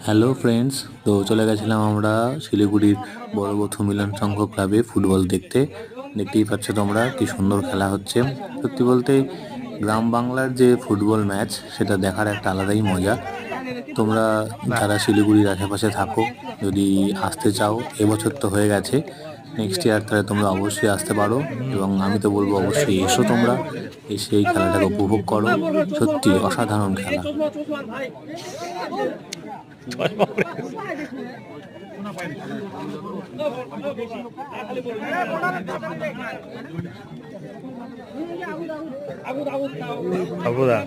Hello friends, তো চলে গেছিলাম আমরা শিলিগুড়ির বড় বথু মিলন সংঘ ক্লাবে ফুটবল দেখতে। দেখতেই পাচ্ছ তোমরা কি সুন্দর খেলা হচ্ছে। সত্যি বলতে গ্রাম বাংলার যে ফুটবল ম্যাচ সেটা দেখার একটা আলাদাই মজা। তোমরা যারা শিলিগুড়ির আশেপাশে থাকো, যদি আসতে চাও, এবছর তো হয়ে গেছে, নেক্সট ইয়ার তাহলে তোমরা অবশ্যই আসতে পারো। এবং আমি তো বলবো অবশ্যই এসো, তোমরা এসে এই খেলাটাকে উপভোগ করো। সত্যি অসাধারণ খেলা। আবুদা